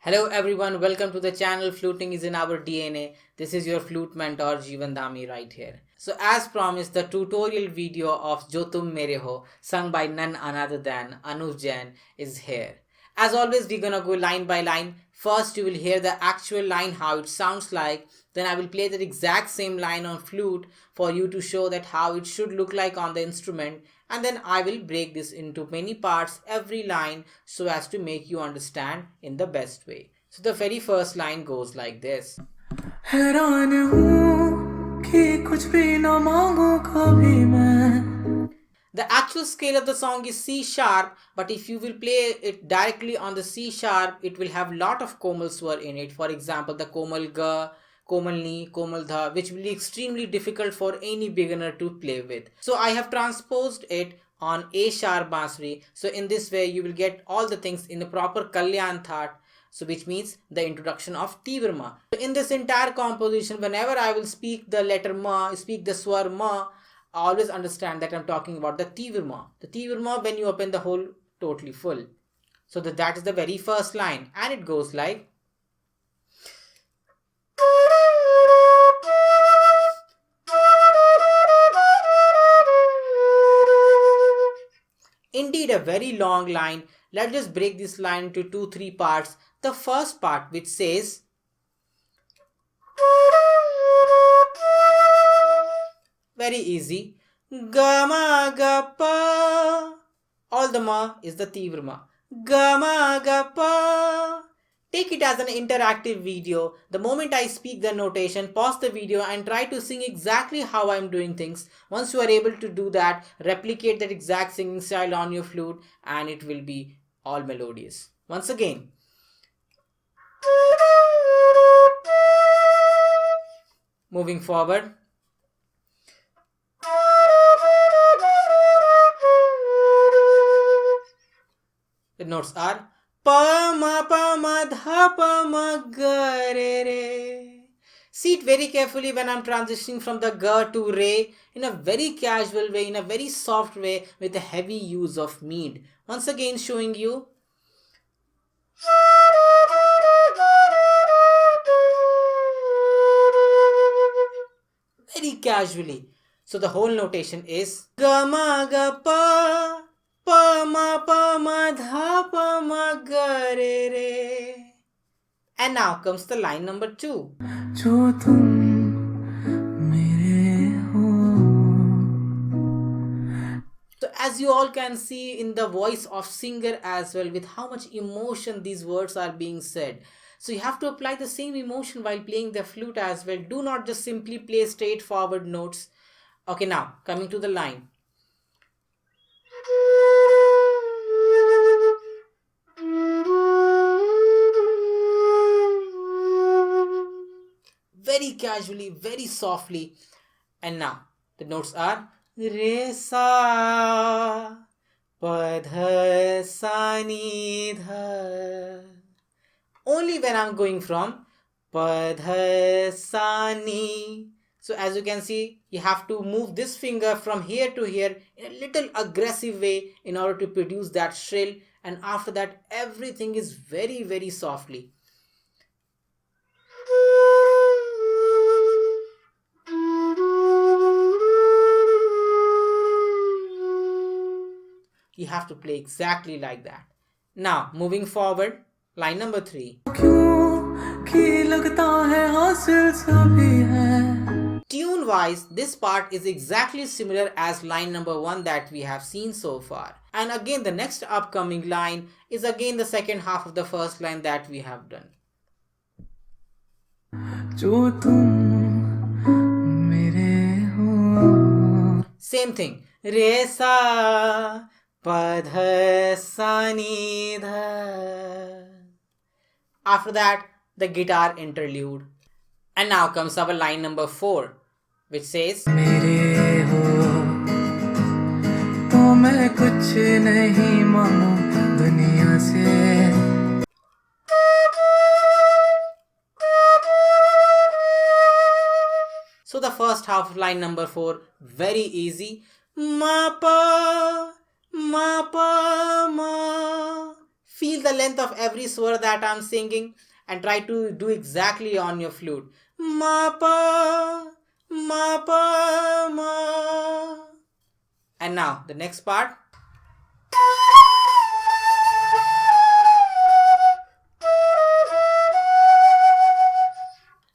Hello everyone, welcome to the channel. Fluting is in our DNA. This is your flute mentor Jeevan Dhami right here. So as promised, the tutorial video of Jo Tum Mere Ho, sung by none other than Anuj Jain, is here. As always, we're gonna go line by line. First you will hear the actual line, how it sounds like. Then I will play the exact same line on flute for you to show that how it should look like on the instrument, and then I will break this into many parts, every line, so as to make you understand in the best way. So the very first line goes like this. हैरान हूँ कि कुछ भी ना मांगूं कभी मैं. The actual scale of the song is C sharp, but if you will play it directly on the C sharp, it will have lot of komal swar in it. For example, the komal ga, komal ni, komal dha, which will be extremely difficult for any beginner to play with. So I have transposed it on A sharp bansuri. So in this way, you will get all the things in the proper kalyan thought. So which means the introduction of Tivrma. So in this entire composition, whenever I will speak the letter ma, speak the swar ma, always understand that I'm talking about the Tivrma. The Tivrma when you open the hole totally full. So that is the very first line, and it goes like. Indeed a very long line. Let's just break this line into 2-3 parts. The first part which says, very easy, Gama Gappa. All the ma is the Tivrma. Gama Gappa. Take it as an interactive video. The moment I speak the notation, pause the video and try to sing exactly how I'm doing things. Once you are able to do that, replicate that exact singing style on your flute and it will be all melodious. Once again. Moving forward. The notes are pa ma dha pa ma ga re re. See it very carefully when I'm transitioning from the ga to re in a very casual way, in a very soft way with a heavy use of mead. Once again showing you. Very casually. So the whole notation is ga ma ga pa. Pa ma dha pa ma ga re re. And now comes the line number 2. Jo tum mere ho. So as you all can see in the voice of singer as well, with how much emotion these words are being said. So you have to apply the same emotion while playing the flute as well. Do not just simply play straightforward notes. Okay, now coming to the line. Very casually, very softly. And now the notes are re sa pa dha sa ni dha. Only when I'm going from pa dha sa ni. So as you can see, you have to move this finger from here to here in a little aggressive way in order to produce that shrill, and after that everything is very, very softly. You have to play exactly like that. Now moving forward, line number 3. Tune wise, this part is exactly similar as line number 1 that we have seen so far. And again the next upcoming line is again the second half of the first line that we have done. Same thing. Re sa pa dha sa ni dha. After that, the guitar interlude. And now comes our line number 4, which says mere ho to main kuch nahi mangu duniya se. So the first half of line number 4, very easy. Ma pa ma. feel the length of every swar that I'm singing and try to do exactly on your flute. Ma pa, ma pa, ma. And now the next part.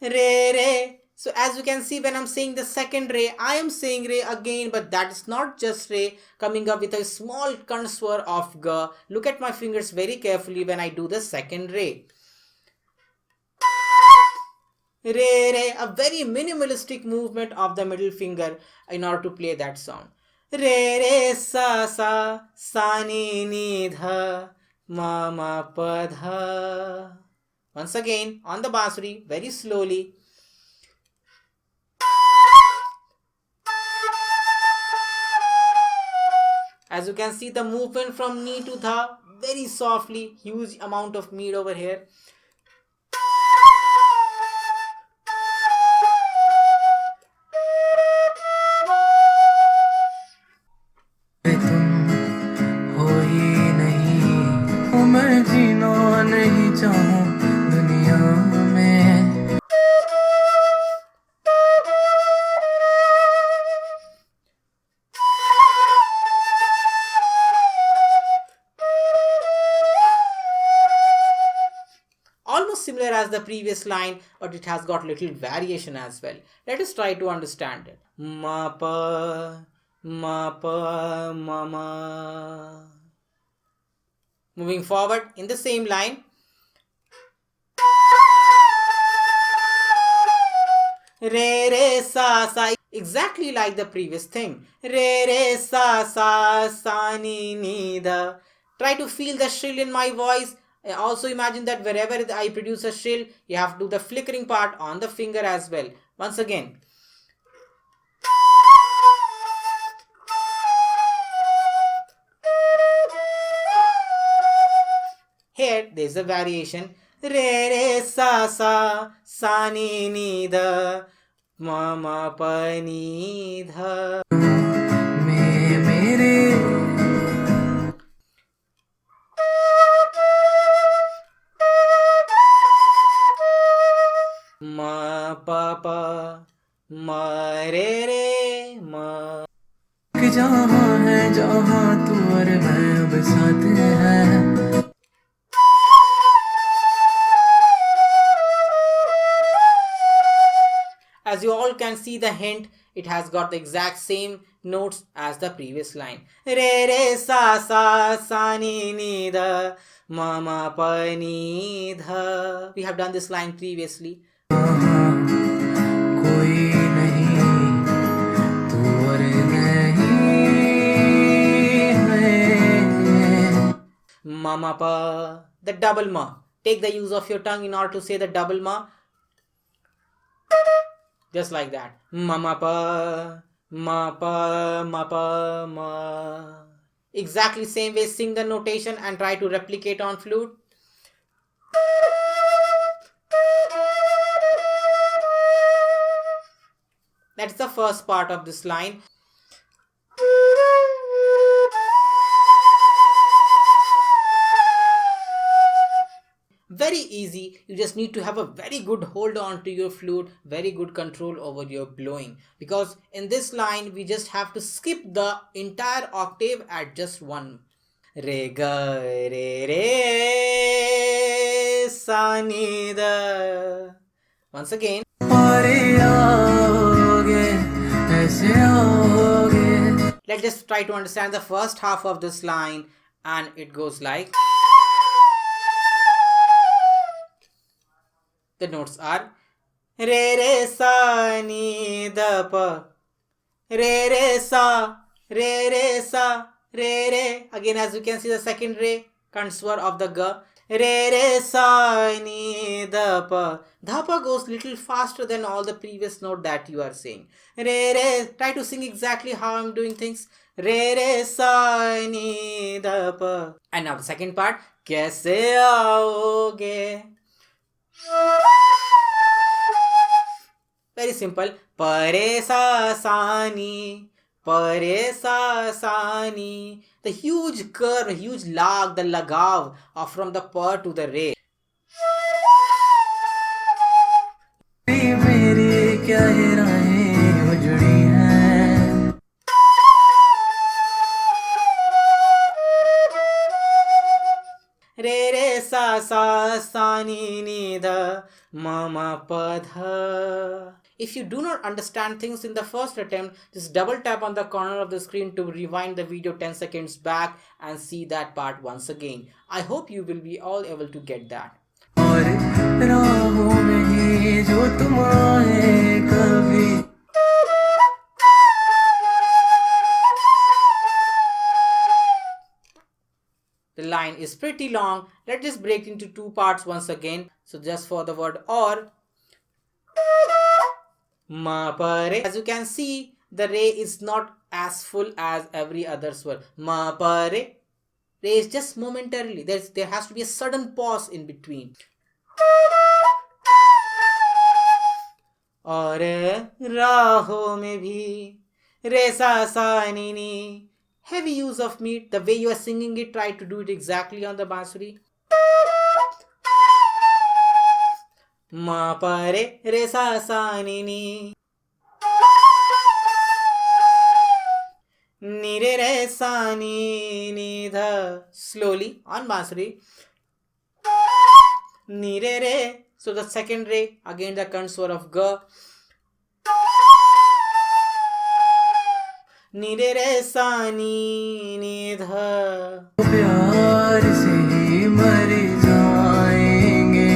Re, re. So as you can see, when I'm saying the second re, I am saying re again, but that is not just re, coming up with a small swar of ga. Look at my fingers very carefully when I do the second re. Re, re, a very minimalistic movement of the middle finger in order to play that sound. Re, re, sa, sa, sa, ni, ni, dha, ma, ma, pa, dha. Once again, on the bansuri, very slowly. As you can see, the movement from ni to dha, very softly, huge amount of meat over here. Almost similar as the previous line, but it has got little variation as well. Let us try to understand it. Ma pa, ma pa, ma ma. Moving forward in the same line. Re, re, sa, sa. Exactly like the previous thing. Re, re, sa, sa, sa, ni, ni, da. Try to feel the shrill in my voice. Also imagine that wherever I produce a shrill, you have to do the flickering part on the finger as well. Once again. Here there is a variation. Re, re, sa, sa, sa, ni, ni, da, ma, ma, pa, ni, dha. Ma, pa, pa, ma, re, re, ma. जहाँ है जहाँ तू और मैं अब साथ हैं. As you all can see the hint, it has got the exact same notes as the previous line. Re, re, sa, sa, sa, ni, ni, da, ma, ma, pa, ni, dha. We have done this line previously. Ma, ma, pa. The double ma. Take the use of your tongue in order to say the double ma. Just like that. Ma, ma, pa. Ma, pa, ma, pa, ma. Exactly same way, sing the notation and try to replicate on flute. That's the first part of this line. Very easy. You just need to have a very good hold on to your flute, very good control over your blowing, because in this line we just have to skip the entire octave at just one. Re, ga, re, re, sa, ni, da. Once again. Let's just try to understand the first half of this line, and it goes like. The notes are re, re, sa, ni, da, pa. Re, re, sa, re, re, sa, re, re. Again, as you can see, the second re, swar of the ga. Re, re, sa, ni, da, pa. Dha, pa goes little faster than all the previous note that you are saying. Re, re. Try to sing exactly how I'm doing things. Re, re, sa, ni, da, pa. And now the second part. Kaise aoge? Very simple. Pare, sa, sa, ni. Pare sa sa ni. The huge curve, huge lag, the lagav from the pa to the re. Re re sa sa sa ni ni da ma ma pa dha. If you do not understand things in the first attempt, just double tap on the corner of the screen to rewind the video 10 seconds back and see that part once again. I hope you will be all able to get that. The line is pretty long. Let's just break into two parts once again. So just for the word or, ma pa re. As you can see, the re is not as full as every other word. Ma pa re. Re is just momentarily. There has to be a sudden pause in between. और राहों में भी re sa sa ni ni. Heavy use of meat. The way you are singing it, try to do it exactly on the bansuri. Ma pa re re sa sa ni ni. Ni re re sa ni ni dha. Slowly on bansuri. Ni re re. So the second re, again the current swar of ga. Ni re re sa ni ni dha. प्यार से ही मर जाएंगे.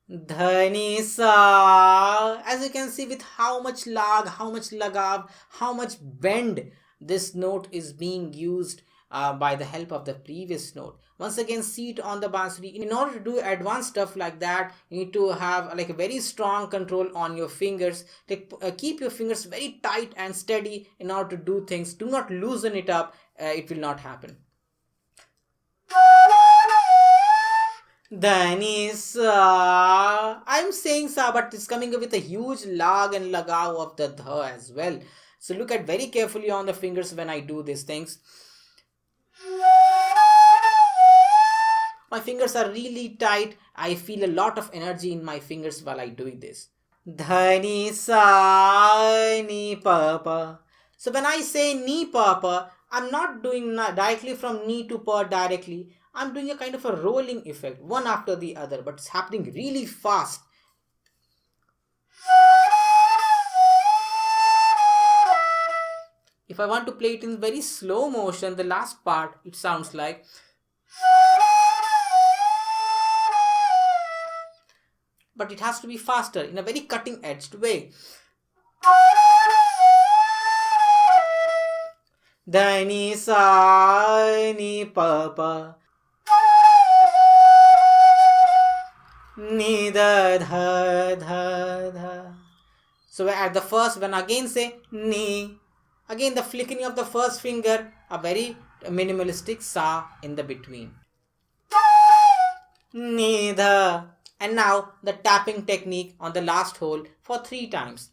Dhani sa. As you can see, with how much lag, how much lagav, how much bend this note is being used by the help of the previous note. Once again, see it on the bansuri. In order to do advanced stuff like that, you need to have like a very strong control on your fingers. Keep your fingers very tight and steady in order to do things. Do not loosen it up. It will not happen. Dhani sa. I'm saying sa, but it's coming with a huge lag and lagav of the dha as well. So look at very carefully on the fingers when I do these things. My fingers are really tight. I feel a lot of energy in my fingers while I do this. Dhani sa ni pa pa. So when I say ni pa pa, I'm not doing directly from ni to pa directly. I'm doing a kind of a rolling effect, one after the other, but it's happening really fast. If I want to play it in very slow motion, the last part, it sounds like. But it has to be faster in a very cutting edged way. Dhani sa ni pa pa. Ni da dha dha dha. So at the first, when again say ni, again the flickering of the first finger, a very minimalistic sa in the between. Ni dha. And now the tapping technique on the last hole for 3 times.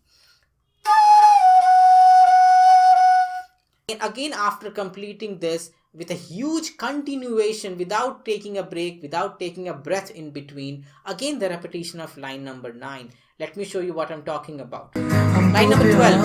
And again, after completing this with a huge continuation without taking a break, without taking a breath in between, again the repetition of line number 9. Let me show you what I'm talking about. Line number 12.